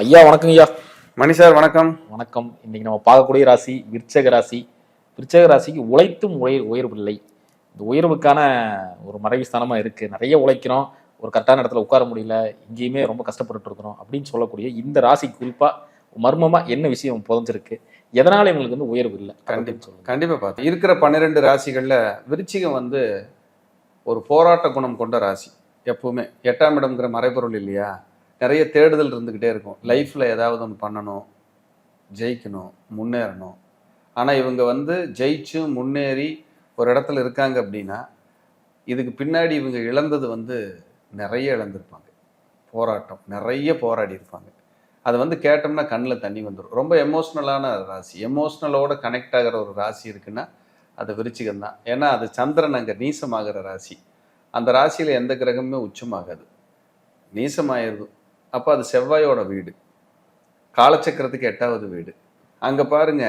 ஐயா வணக்கம் ஐயா. மணி சார் வணக்கம். வணக்கம். இன்னைக்கு நம்ம பார்க்கக்கூடிய ராசி விருச்சக ராசி. விருச்சக ராசிக்கு உழைத்தும் உயர்வு இல்லை. இந்த உயர்வுக்கான ஒரு மறைவு ஸ்தானமா இருக்கு. நிறைய உழைக்கிறோம், ஒரு கரெக்டான இடத்துல உட்கார முடியல, இங்கேயுமே ரொம்ப கஷ்டப்பட்டு இருக்கிறோம் அப்படின்னு சொல்லக்கூடிய இந்த ராசிக்கு குறிப்பா மர்மமா என்ன விஷயம் புதஞ்சிருக்கு, எதனால இவங்களுக்கு வந்து உயர்வு இல்லை? கண்டிப்பா பார்த்து இருக்கிற 12 ராசிகள்ல விருச்சிகம் வந்து ஒரு போராட்ட குணம் கொண்ட ராசி. எப்பவுமே 8ஆம் இடம்ங்கிற மறைபொருள் இல்லையா, நிறைய தேடுதல் இருந்துகிட்டே இருக்கும். லைஃப்ல ஏதாவது ஒன்று பண்ணணும், ஜெயிக்கணும், முன்னேறணும். ஆனா இவங்க வந்து ஜெயிச்சு முன்னேறி ஒரு இடத்துல இருக்காங்க அப்படின்னா இதுக்கு பின்னாடி இவங்க இழந்தது வந்து நிறைய இழந்திருப்பாங்க. போராட்டம் நிறைய போராடி இருப்பாங்க. அது வந்து கேட்டோம்னா கண்ணில் தண்ணி வந்துடும். ரொம்ப எமோஷ்னலான ராசி, எமோஷ்னலோட கனெக்ட் ஆகிற ஒரு ராசி இருக்குன்னா அது விருச்சிகம் தான். ஏன்னா அது சந்திரன் அங்கே நீசமாகிற ராசி. அந்த ராசியில் எந்த கிரகமுமே உச்சமாகாது, நீசமாயிருது. அப்போ அது செவ்வாயோட வீடு, காலச்சக்கரத்துக்கு 8வது வீடு. அங்கே பாருங்க,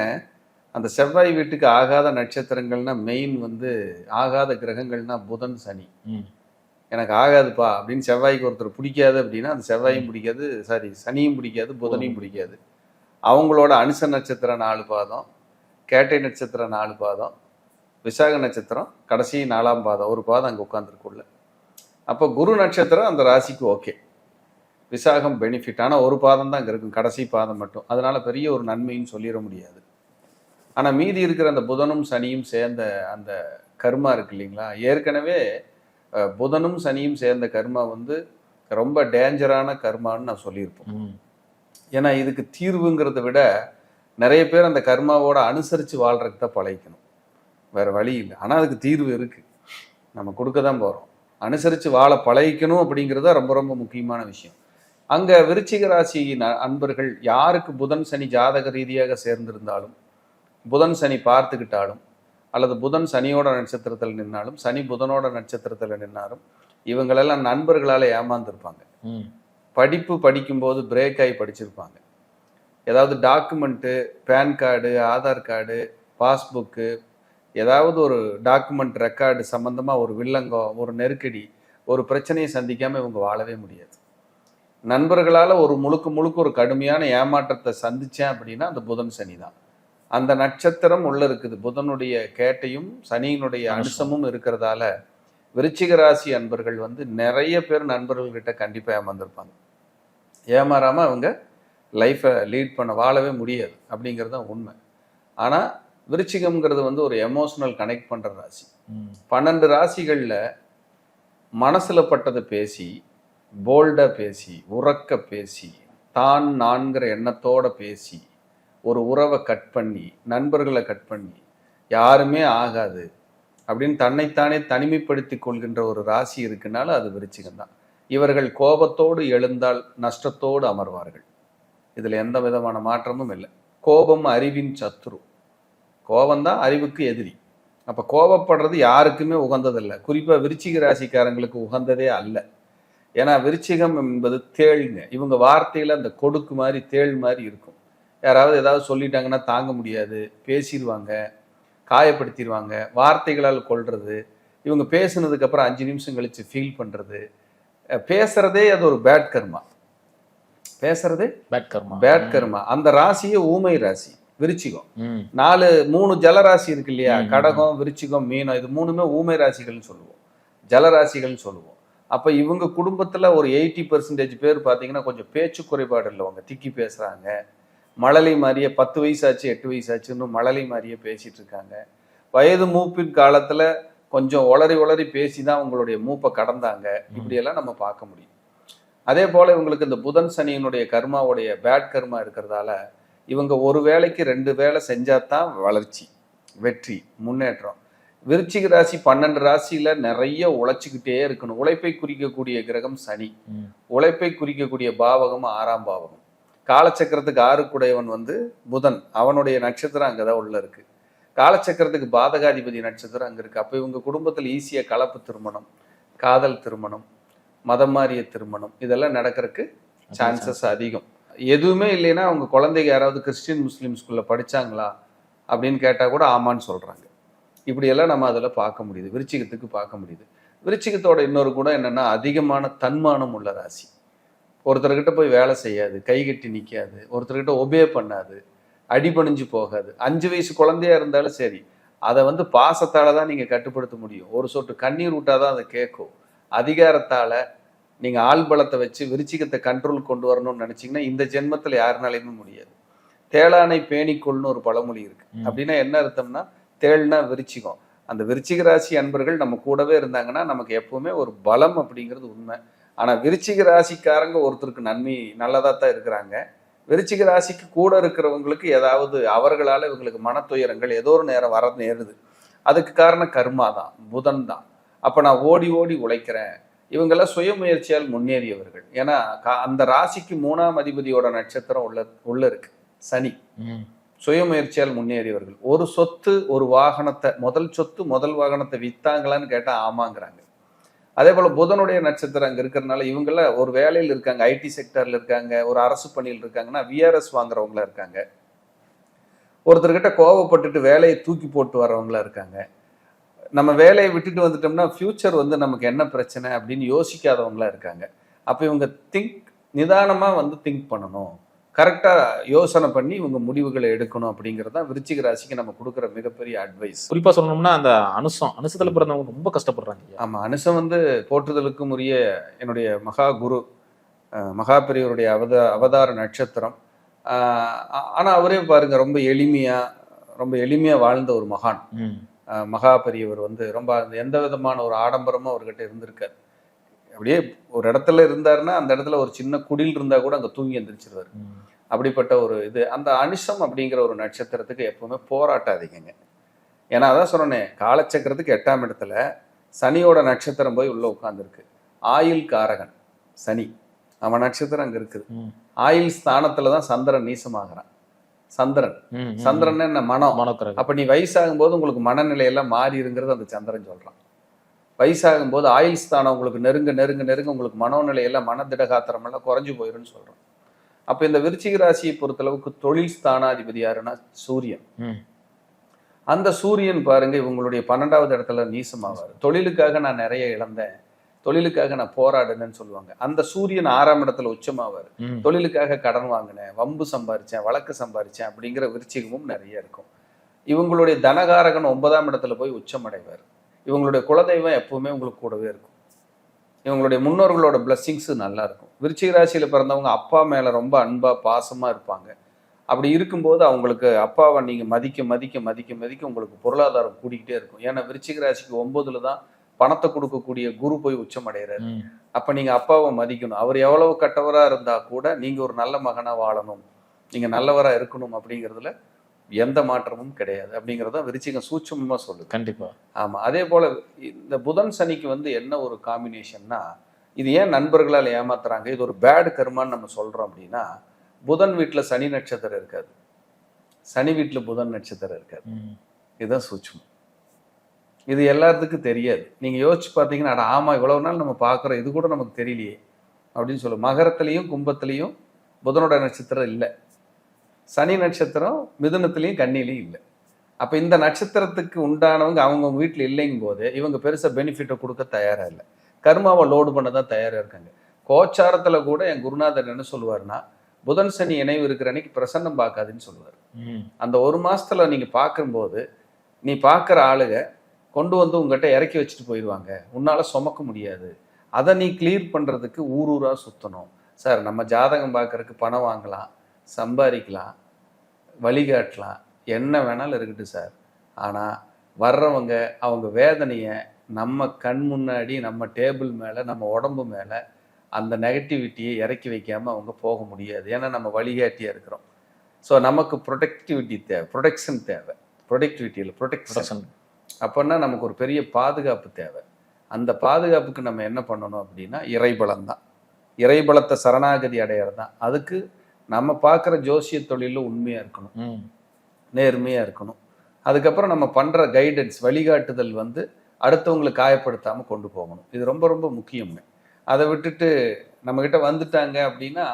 அந்த செவ்வாய் வீட்டுக்கு ஆகாத நட்சத்திரங்கள்னா மெயின் வந்து ஆகாத கிரகங்கள்னா புதன் சனி. எனக்கு ஆகாதுப்பா அப்படின்னு செவ்வாய்க்கு ஒருத்தர் பிடிக்காது அப்படின்னா அந்த செவ்வாயும் பிடிக்காது, சனியும் பிடிக்காது, புதனையும் பிடிக்காது. அவங்களோட அனுச நட்சத்திரம் 4 பாதம், கேட்டை நட்சத்திரம் 4 பாதம், விசாக நட்சத்திரம் கடைசி 4ஆம் பாதம், ஒரு பாதம் அங்கே உட்காந்துருக்குள்ள. அப்போ குரு நட்சத்திரம் அந்த ராசிக்கு ஓகே, விசாகம் பெனிஃபிட். ஆனால் ஒரு பாதம் தான் அங்கே இருக்கும், கடைசி பாதம் மட்டும். அதனால பெரிய ஒரு நன்மைன்னு சொல்லிட முடியாது. ஆனால் மீதி இருக்கிற அந்த புதனும் சனியும் சேர்ந்த அந்த கர்மா இருக்கு இல்லைங்களா, ஏற்கனவே புதனும் சனியும் சேர்ந்த கர்மா வந்து ரொம்ப டேஞ்சரான கர்மான்னு நான் சொல்லியிருப்போம். ஏன்னா இதுக்கு தீர்வுங்கிறத விட நிறைய பேர் அந்த கர்மாவோட அனுசரித்து வாழ்றதுக்கு தான் பழகிக்கணும், வேற வழி இல்லை. ஆனால் அதுக்கு தீர்வு இருக்கு, நம்ம கொடுக்க தான் போகிறோம். அனுசரித்து வாழ பழகிக்கணும் அப்படிங்கிறத ரொம்ப ரொம்ப முக்கியமான விஷயம். அங்கே விருச்சிக ராசி அன்பர்கள் யாருக்கு புதன் சனி ஜாதக ரீதியாக சேர்ந்திருந்தாலும், புதன் சனி பார்த்துக்கிட்டாலும், அல்லது புதன் சனியோட நட்சத்திரத்தில் நின்னாலும், சனி புதனோட நட்சத்திரத்தில் நின்னாலும், இவங்களெல்லாம் நண்பர்களால் ஏமாந்துருப்பாங்க. படிப்பு படிக்கும்போது பிரேக் ஆகி படிச்சிருப்பாங்க. ஏதாவது document, PAN card, Aadhaar card, passbook, ஏதாவது ஒரு டாக்குமெண்ட் ரெக்கார்டு சம்மந்தமாக ஒரு வில்லங்கம், ஒரு நெருக்கடி, ஒரு பிரச்சனையை சந்திக்காமல் இவங்க வாழவே முடியாது. நண்பர்களால் ஒரு முழுக்க ஒரு கடுமையான ஏமாற்றத்தை சந்தித்தேன் அப்படின்னா அந்த புதன் சனி தான். அந்த நட்சத்திரம் உள்ள இருக்குது, புதனுடைய கேட்டையும் சனியினுடைய அனுசமும் இருக்கிறதால விருச்சிக ராசி அன்பர்கள் வந்து நிறைய பேர் நண்பர்கள்கிட்ட கண்டிப்பாக ஏமாந்துருப்பாங்க. ஏமாறாமல் அவங்க லைஃப்பை லீட் பண்ண வாழவே முடியாது அப்படிங்கிறது தான் உண்மை. ஆனால் விருச்சிகம்ங்கிறது வந்து ஒரு எமோஷனல் கனெக்ட் பண்ணுற ராசி. 12 ராசிகளில் மனசில் பட்டதை பேசி, போல்டாக பேசி, உறக்க பேசி, தான் நான்கிற எண்ணத்தோட பேசி, ஒரு உறவை கட் பண்ணி, நண்பர்களை கட் பண்ணி, யாருமே ஆகாது அப்படின்னு தன்னைத்தானே தனிமைப்படுத்தி கொள்கின்ற ஒரு ராசி இருக்குனால அது விருச்சிகம் தான். இவர்கள் கோபத்தோடு எழுந்தால் நஷ்டத்தோடு அமர்வார்கள். இதில் எந்த விதமான மாற்றமும் இல்லை. கோபம் அறிவின் சத்துரு, கோபம்தான் அறிவுக்கு எதிரி. அப்போ கோபப்படுறது யாருக்குமே உகந்ததில்லை, குறிப்பாக விருச்சிக ராசிக்காரங்களுக்கு உகந்ததே அல்ல. ஏன்னா விருச்சிகம் என்பது தேள்ங்க. இவங்க வார்த்தையில் அந்த கொடுக்கு மாதிரி தேள் மாதிரி இருக்கும். யாராவது ஏதாவது சொல்லிட்டாங்கன்னா தாங்க முடியாது, பேசிடுவாங்க, காயப்படுத்திடுவாங்க, வார்த்தைகளால் கொள்வது. இவங்க பேசுனதுக்கப்புறம் 5 நிமிஷம் கழித்து ஃபீல் பண்ணுறது, பேசுறதே அது ஒரு பேட் கர்மா. பேசுறதே பேட் கர்மா. அந்த ராசியே ஊமை ராசி விருச்சிகம். 3 ஜலராசி இருக்கு இல்லையா, கடகம், விருச்சிகம், மீனம், இது 3மே ஊமை ராசிகள்னு சொல்லுவோம், ஜலராசிகள்னு சொல்லுவோம். அப்போ இவங்க குடும்பத்தில் ஒரு 80% பேர் பார்த்தீங்கன்னா கொஞ்சம் பேச்சு குறைபாடு இல்லைவங்க, திக்கி பேசுகிறாங்க, மழலை மாதிரியே 10 வயசாச்சு 8 வயசாச்சுன்னு மழலை மாதிரியே பேசிட்டு இருக்காங்க. வயது மூப்பின் காலத்தில் கொஞ்சம் உளறி பேசி தான் உங்களுடைய மூப்பை கடந்தாங்க. இப்படியெல்லாம் நம்ம பார்க்க முடியும். அதே போல் இவங்களுக்கு இந்த புதன் சனியினுடைய கர்மாவுடைய பேட் கர்மா இருக்கிறதால இவங்க ஒரு வேளைக்கு 2 வேளை செஞ்சாதான் வளர்ச்சி, வெற்றி, முன்னேற்றம். விருச்சிக ராசி 12 ராசியில நிறைய உழைச்சிக்கிட்டே இருக்கணும். உழைப்பை குறிக்கக்கூடிய கிரகம் சனி, உழைப்பை குறிக்கக்கூடிய பாவகம் 6ஆம் பாவகம். காலச்சக்கரத்துக்கு 6 வந்து புதன், அவனுடைய நட்சத்திரம் அங்கதான் உள்ள இருக்கு. காலச்சக்கரத்துக்கு பாதகாதிபதி நட்சத்திரம் அங்க இருக்கு. அப்ப இவங்க குடும்பத்தில் ஈஸியா கலப்பு திருமணம், காதல் திருமணம், மதம் மாறிய திருமணம், இதெல்லாம் நடக்கிறதுக்கு சான்சஸ் அதிகம். எதுவுமே இல்லைன்னா அவங்க குழந்தைங்க யாராவது கிறிஸ்டின் முஸ்லீம் ஸ்கூல்ல படிச்சாங்களா அப்படின்னு கேட்டா கூட ஆமான்னு சொல்றாங்க. இப்படியெல்லாம் நம்ம அதில் பார்க்க முடியுது, விருச்சிகத்துக்கு பார்க்க முடியுது. விருச்சிகத்தோட இன்னொரு குணம் என்னன்னா அதிகமான தன்மானம் உள்ள ராசி. ஒருத்தர்கிட்ட போய் வேலை செய்யாது, கை கட்டி நிற்காது, ஒருத்தர்கிட்ட ஒபே பண்ணாது, அடிபணிஞ்சு போகாது. 5 வயசு குழந்தையா இருந்தாலும் சரி, அதை வந்து பாசத்தால தான் நீங்க கட்டுப்படுத்த முடியும். ஒரு சொட்டு கண்ணீர் விட்டாதான் அதை கேட்கும். அதிகாரத்தால நீங்க ஆள் பலத்தை வச்சு விருச்சிகத்தை கண்ட்ரோல் கொண்டு வரணும்னு நினைச்சீங்கன்னா இந்த ஜென்மத்துல யாருனாலையுமே முடியாது. தேளானை பேணிக்கொள்னு ஒரு பழமொழி இருக்கு. அப்படின்னா என்ன அர்த்தம்னா, தேள்னா விருச்சிகம். அந்த விருச்சிக ராசி அன்பர்கள் நம்ம கூடவே இருந்தாங்கன்னா நமக்கு எப்பவுமே ஒரு பலம் அப்படிங்கிறது உண்மை. ஆனா விருச்சிக ராசிக்காரங்க ஒருத்தருக்கு நன்மை நல்லதா தான் இருக்கிறாங்க. விருச்சிக ராசிக்கு கூட இருக்கிறவங்களுக்கு ஏதாவது அவர்களால இவங்களுக்கு மனத்துயரங்கள் ஏதோ ஒரு நேரம் வர நேருது. அதுக்கு காரணம் கர்மா தான், புதன் தான். அப்ப நான் ஓடி ஓடி உழைக்கிறேன். இவங்கெல்லாம் சுயமுயற்சியால் முன்னேறியவர்கள். ஏன்னா அந்த ராசிக்கு 3ஆம் அதிபதியோட நட்சத்திரம் உள்ள இருக்கு சனி. சுயமுயற்சியால் முன்னேறியவர்கள். ஒரு சொத்து ஒரு வாகனத்தை, முதல் சொத்து முதல் வாகனத்தை வித்தாங்களான்னு கேட்டா ஆமாங்கிறாங்க. அதே போல புதனுடைய நட்சத்திரம் அங்க இருக்கிறதுனால இவங்கெல்லாம் ஒரு வேலையில் இருக்காங்க, ஐடி செக்டர்ல இருக்காங்க, ஒரு அரசு பணியில் இருக்காங்கன்னா விஆர்எஸ் வாங்குறவங்களா இருக்காங்க, ஒருத்தர்கிட்ட கோவப்பட்டுட்டு வேலையை தூக்கி போட்டு வர்றவங்களா இருக்காங்க. நம்ம வேலையை விட்டுட்டு வந்துட்டோம்னா ஃபியூச்சர் வந்து நமக்கு என்ன பிரச்சனை அப்படின்னு யோசிக்காதவங்களா இருக்காங்க. அப்ப இவங்க நிதானமா வந்து திங்க் பண்ணணும், கரெக்டா யோசனை பண்ணி இவங்க முடிவுகளை எடுக்கணும் அப்படிங்கிறது தான் விருச்சிக ராசிக்கு நம்ம கொடுக்குற மிகப்பெரிய அட்வைஸ். குறிப்பா சொல்லணும்னா அந்த அனுசத்துல பிறந்தவங்க ரொம்ப கஷ்டப்படுறாங்க. ஆமா, அனுசம் வந்து போற்றுதலுக்கும் உரிய என்னுடைய மகா குரு, மகா பெரியவருடைய அவதார நட்சத்திரம். ஆனா அவரே பாருங்க ரொம்ப எளிமையா வாழ்ந்த ஒரு மகான். மகா பெரியவர் வந்து ரொம்ப எந்த விதமான ஒரு ஆடம்பரமும் அவர்கிட்ட இருந்திருக்காரு. அப்படியே ஒரு இடத்துல இருந்தாருன்னா அந்த இடத்துல ஒரு சின்ன குடில் இருந்தா கூட அங்க தூங்கி எந்திரிச்சிருவாரு. அப்படிப்பட்ட ஒரு இது. அந்த அனுஷம் அப்படிங்கிற ஒரு நட்சத்திரத்துக்கு எப்பவுமே போராட்டாதீங்க. ஏன்னா அதான் சொன்னேன், காலச்சக்கரத்துக்கு 8ஆம் இடத்துல சனியோட நட்சத்திரம் போய் உள்ள உட்கார்ந்துருக்கு. ஆயுள் காரகன் சனி, அவன் நட்சத்திரம் அங்க இருக்குது. ஆயுள் ஸ்தானத்துலதான் சந்திரன் நீசமாகறான். சந்திரன் என்ன மனம். அப்ப நீ வயசாகும் போது உங்களுக்கு மனநிலையெல்லாம் மாறிடுங்கிறது அந்த சந்திரன் சொல்றான். வயசாகும் போது ஆயுள் ஸ்தானம் உங்களுக்கு நெருங்க நெருங்க நெருங்க உங்களுக்கு மனோநிலையெல்லாம் மனதிடகாத்திரம் எல்லாம் குறைஞ்சு போயிருன்னு சொல்றோம். அப்ப இந்த விருச்சிக ராசியை பொறுத்தளவுக்கு தொழில் ஸ்தானாதிபதி யாருன்னா சூரியன். அந்த சூரியன் பாருங்க இவங்களுடைய 12ஆவது இடத்துல நீசமாவாரு. தொழிலுக்காக நான் நிறைய இழந்தேன், தொழிலுக்காக நான் போராடினேன்னு சொல்லுவாங்க. அந்த சூரியன் 6ஆம் இடத்துல உச்சமாவாரு. தொழிலுக்காக கடன் வாங்கினேன், வம்பு சம்பாரிச்சேன், வழக்கு சம்பாரிச்சேன் அப்படிங்கிற விருச்சிகமும் நிறைய இருக்கும். இவங்களுடைய தனகாரகன் 9ஆம் இடத்துல போய் உச்சம் அடைவார். இவங்களுடைய குலதெய்வம் எப்பவுமே உங்களுக்கு கூடவே இருக்கும். இவங்களுடைய முன்னோர்களோட பிளஸ்ஸிங்ஸ் நல்லா இருக்கும். விருச்சிக ராசியில பிறந்தவங்க அப்பா மேல ரொம்ப அன்பா பாசமா இருப்பாங்க. அப்படி இருக்கும்போது அவங்களுக்கு அப்பாவை நீங்க மதிக்க மதிக்க மதிக்க மதிக்க உங்களுக்கு பொருளாதாரம் கூடிக்கிட்டே இருக்கும். ஏன்னா விருச்சிக ராசிக்கு 9ல தான் பணத்தை கொடுக்கக்கூடிய குரு போய் உச்சம் அடைகிறாரு. அப்ப நீங்க அப்பாவை மதிக்கணும். அவர் எவ்வளவு கட்டவரா இருந்தா கூட நீங்க ஒரு நல்ல மகனா வாழணும், நீங்க நல்லவரா இருக்கணும் அப்படிங்கிறதுல எந்த மாற்றமும் கிடையாது அப்படிங்கிறத விருச்சிகம் சூட்சமா சொல்லுது. கண்டிப்பா. ஆமா. அதே போல இந்த புதன் சனிக்கு வந்து என்ன ஒரு காம்பினேஷன்னா, இது ஏன் நண்பர்களால் ஏமாத்துறாங்க, இது ஒரு பேட் கர்மான்னு நம்ம சொல்றோம் அப்படின்னா, புதன் வீட்டுல சனி நட்சத்திரம் இருக்காது, சனி வீட்டுல புதன் நட்சத்திரம் இருக்காது. இதுதான் சூட்சம். இது எல்லாத்துக்கும் தெரியாது. நீங்க யோசிச்சு பார்த்தீங்கன்னா, ஆமா இவ்வளவு நாள் நம்ம பார்க்குறோம், இது கூட நமக்கு தெரியலையே அப்படின்னு சொல்லுவோம். மகரத்திலையும் கும்பத்திலையும் புதனோட நட்சத்திரம் இல்லை, சனி நட்சத்திரம் மிதுனத்திலையும் கன்னிலையும் இல்லை. அப்போ இந்த நட்சத்திரத்துக்கு உண்டானவங்க அவங்க வீட்டில் இல்லைங்கும் போது இவங்க பெருசாக பெனிஃபிட்டை கொடுக்க தயாராக இல்லை, கர்மாவை லோடு பண்ண தான் தயாராக இருக்காங்க. கோச்சாரத்தில் கூட என் குருநாதர் என்ன சொல்லுவார்னா, புதன் சனி இணைவு இருக்கிற அன்னைக்கு பிரசன்னம் பார்க்காதுன்னு சொல்லுவார். அந்த ஒரு மாசத்துல நீங்கள் பார்க்கும்போது நீ பார்க்குற ஆளுக கொண்டு வந்து உங்ககிட்ட இறக்கி வச்சுட்டு போயிடுவாங்க, உன்னால சுமக்க முடியாது. அதை நீ கிளியர் பண்ணுறதுக்கு ஊர் ஊராக சுற்றணும். சார் நம்ம ஜாதகம் பார்க்கறதுக்கு பணம் வாங்கலாம், சம்பாதிக்கலாம், வழிகாட்டலாம், என்ன வேணாலும் இருக்கட்டும் சார். ஆனால் வர்றவங்க அவங்க வேதனையை நம்ம கண் முன்னாடி நம்ம டேபிள் மேலே நம்ம உடம்பு மேலே அந்த நெகட்டிவிட்டியை இறக்கி வைக்காமல் அவங்க போக முடியாது. ஏன்னா நம்ம வழிகாட்டியாக இருக்கிறோம். ஸோ நமக்கு ப்ரொடெக்டிவிட்டி தேவை, ப்ரொடெக்ஷன் தேவை. ப்ரொடக்டிவிட்டியில் ப்ரொடெக்ஷன் அப்போன்னா நமக்கு ஒரு பெரிய பாதுகாப்பு தேவை. அந்த பாதுகாப்புக்கு நம்ம என்ன பண்ணணும் அப்படின்னா இறைபலம் தான். இறைபலத்தை சரணாகதி அடையிறது தான். அதுக்கு நம்ம பார்க்குற ஜோசிய தொழிலில் உண்மையாக இருக்கணும், நேர்மையாக இருக்கணும். அதுக்கப்புறம் நம்ம பண்ணுற கைடன்ஸ் வழிகாட்டுதல் வந்து அடுத்தவங்களுக்கு காயப்படுத்தாமல் கொண்டு போகணும். இது ரொம்ப ரொம்ப முக்கியங்க. அதை விட்டுட்டு நம்மக்கிட்ட வந்துட்டாங்க அப்படின்னா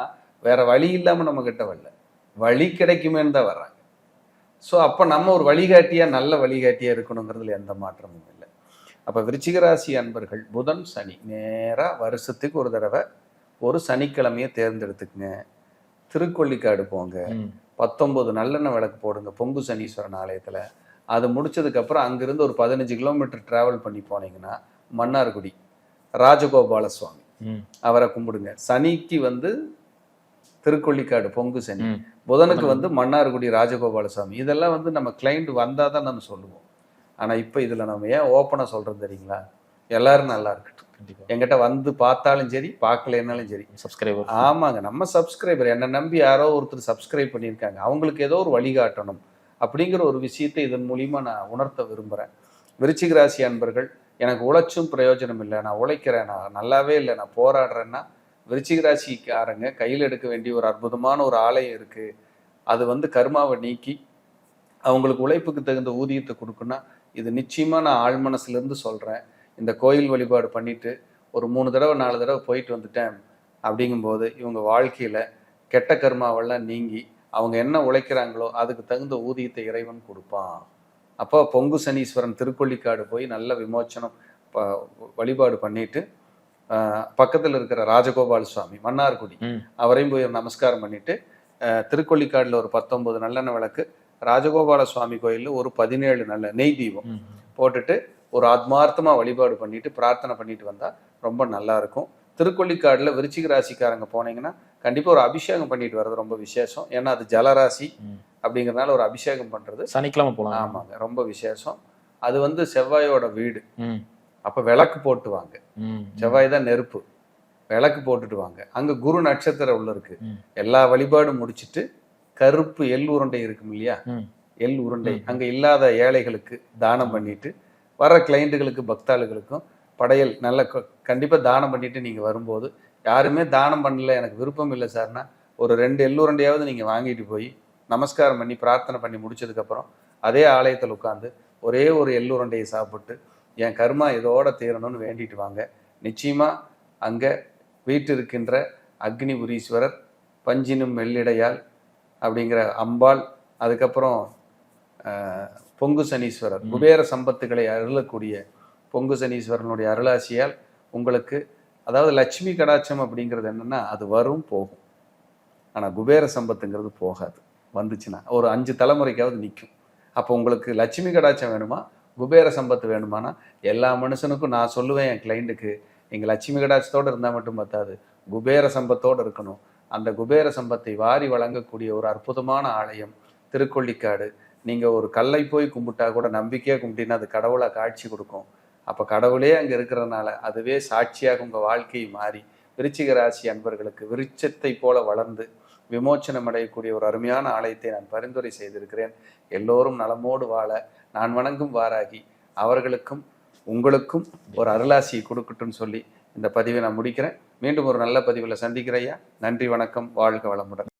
வேற வழி இல்லாமல் நம்மக்கிட்ட வரல, வழி கிடைக்குமேன்னு தான் வர்றாங்க. ஸோ அப்போ நம்ம ஒரு வழிகாட்டியாக நல்ல வழிகாட்டியாக இருக்கணுங்கிறதுல எந்த மாற்றமும் இல்லை. அப்போ விருச்சிக ராசி அன்பர்கள் புதன் சனி நேராக வருஷத்துக்கு ஒரு தடவை ஒரு சனிக்கிழமையை தேர்ந்தெடுத்துக்குங்க. திருக்கொள்ளிக்காடு போங்க. 19 நல்லெண்ணெய் விளக்கு போடுங்க பொங்கு சனீஸ்வரன் ஆலயத்துல. அது முடிச்சதுக்கப்புறம் அங்கிருந்து ஒரு 15 கிலோமீட்டர் டிராவல் பண்ணி போனீங்கன்னா மன்னார்குடி ராஜகோபால சுவாமி, அவரை கும்பிடுங்க. சனிக்கு வந்து திருக்கொள்ளிக்காடு பொங்கு சனி, புதனுக்கு வந்து மன்னார்குடி ராஜகோபால சுவாமி. இதெல்லாம் வந்து நம்ம கிளைண்ட் வந்தால் தான் நம்ம சொல்லுவோம். ஆனால் இப்போ இதில் நம்ம ஏன் ஓப்பனாக சொல்கிறோம் தெரியுங்களா? எல்லாரும் நல்லா இருக்கட்டும். எங்கிட்ட வந்து பார்த்தாலும் சரி, பார்க்கலனாலும் சரி, சப்ஸ்கிரைபர். ஆமாங்க, நம்ம சப்ஸ்கிரைபர். என்னை நம்பி யாரோ ஒருத்தர் சப்ஸ்கிரைப் பண்ணியிருக்காங்க, அவங்களுக்கு ஏதோ ஒரு வழிகாட்டணும் அப்படிங்கிற ஒரு விஷயத்தை இதன் மூலிமா நான் உணர்த்த விரும்புகிறேன். விருச்சிக ராசி அன்பர்கள், எனக்கு உழைச்சும் பிரயோஜனம் இல்லை, நான் உழைக்கிறேன், நான் நல்லாவே இல்லை, நான் போராடுறேன்னா, விருச்சிக ராசிக்காரங்க கையில் எடுக்க வேண்டிய ஒரு அற்புதமான ஒரு ஆலயம் இருக்குது. அது வந்து கர்மாவை நீக்கி அவங்களுக்கு உழைப்புக்கு தகுந்த ஊதியத்தை கொடுக்குன்னா, இது நிச்சயமாக நான் ஆழ் மனசுலேருந்து சொல்கிறேன். இந்த கோயில் வழிபாடு பண்ணிவிட்டு ஒரு 3 தடவை 4 தடவை போயிட்டு வந்துட்டேன் அப்படிங்கும்போது இவங்க வாழ்க்கையில் கெட்ட கர்மாவெல்லாம் நீங்கி அவங்க என்ன உழைக்கிறாங்களோ அதுக்கு தகுந்த ஊதியத்தை இறைவன் கொடுப்பான். அப்போ பொங்கு சனீஸ்வரன் திருக்கொள்ளிக்காடு போய் நல்ல விமோச்சனம் வழிபாடு பண்ணிட்டு பக்கத்தில் இருக்கிற ராஜகோபால் சுவாமி மன்னார்குடி அவரையும் போய் நமஸ்காரம் பண்ணிட்டு திருக்கொள்ளிக்காடில் ஒரு 19 நல்லெண்ணெய் விளக்கு, ராஜகோபால சுவாமி கோயிலில் ஒரு 17 நல்ல நெய் தீபம் போட்டுட்டு ஒரு ஆத்மார்த்தமாக வழிபாடு பண்ணிட்டு பிரார்த்தனை பண்ணிட்டு வந்தால் ரொம்ப நல்லா இருக்கும். திருக்கொள்ளிக்காடில் விருச்சிக ராசிக்காரங்க போனீங்கன்னா கண்டிப்பாக ஒரு அபிஷேகம் பண்ணிட்டு வர்றது ரொம்ப விசேஷம். ஏன்னா அது ஜலராசி அப்படிங்கிறதுனால ஒரு அபிஷேகம் பண்ணுறது சனிக்கிழமை போகலாம். ஆமாங்க, ரொம்ப விசேஷம். அது வந்து செவ்வாயோட வீடு. அப்போ விளக்கு போட்டு வாங்க. செவ்வாய் தான் நெருப்பு. விளக்கு போட்டுட்டு வாங்க. அங்கே குரு நட்சத்திரம் உள்ள இருக்கு. எல்லா வழிபாடும் முடிச்சுட்டு கருப்பு எள் உருண்டை இருக்கும் இல்லையா, எள் உருண்டை அங்கே இல்லாத ஏழைகளுக்கு தானம் பண்ணிட்டு வர்ற கிளைண்ட்டுகளுக்கு பக்தாளுகளுக்கும் படையல் நல்ல கண்டிப்பாக தானம் பண்ணிட்டு நீங்கள் வரும்போது, யாருமே தானம் பண்ணல எனக்கு விருப்பம் இல்லை சார்னா ஒரு 2 எள்ளுருண்டையாவது நீங்கள் வாங்கிட்டு போய் நமஸ்காரம் பண்ணி பிரார்த்தனை பண்ணி முடிச்சதுக்கப்புறம் அதே ஆலயத்தில் உட்காந்து ஒரே ஒரு எள்ளுருண்டையை சாப்பிட்டு என் கர்மா இதோட தீரணும்னு வேண்டிட்டு வாங்க. நிச்சயமாக அங்கே வீட்டு இருக்கின்ற அக்னிபுரீஸ்வரர், பஞ்சினும் வெள்ளிடையால் அப்படிங்கிற அம்பாள், அதுக்கப்புறம் பொங்கு சனீஸ்வரர், குபேர சம்பத்துகளை அருளக்கூடிய பொங்கு சனீஸ்வரனுடைய அருளாசியால் உங்களுக்கு, அதாவது லட்சுமி கடாட்சம் அப்படிங்கிறது என்னன்னா அது வரும் போகும், ஆனால் குபேர சம்பத்துங்கிறது போகாது. வந்துச்சுன்னா ஒரு 5 தலைமுறைக்காவது நிற்கும். அப்போ உங்களுக்கு லட்சுமி கடாட்சம் வேணுமா, குபேர சம்பத்து வேணுமானா எல்லா மனுஷனுக்கும் நான் சொல்லுவேன் என் கிளைண்ட்டுக்கு, நீங்கள் லட்சுமி கடாட்சத்தோடு இருந்தால் மட்டும் பத்தாது, குபேர சம்பத்தோடு இருக்கணும். அந்த குபேர சம்பத்தை வாரி வழங்கக்கூடிய ஒரு அற்புதமான ஆலயம் திருக்கொள்ளிக்காடு. நீங்கள் ஒரு கல்லை போய் கும்பிட்டா கூட நம்பிக்கையாக கும்பிட்டீங்கன்னா அது கடவுளாக காட்சி கொடுக்கும். அப்போ கடவுளே அங்கே இருக்கிறதுனால அதுவே சாட்சியாக உங்கள் வாழ்க்கையை மாறி விருச்சிக ராசி அன்பர்களுக்கு விருட்சத்தை போல வளர்ந்து விமோச்சனம் அடையக்கூடிய ஒரு அருமையான ஆலயத்தை நான் பரிந்துரை செய்திருக்கிறேன். எல்லோரும் நலமோடு வாழ நான் வணங்கும் வாராகி அவர்களுக்கும் உங்களுக்கும் ஒரு அருளாசியை கொடுக்கட்டும்னு சொல்லி இந்த பதிவை நான் முடிக்கிறேன். மீண்டும் ஒரு நல்ல பதிவில் சந்திக்கிறையா. நன்றி, வணக்கம், வாழ்க வளமுடன்.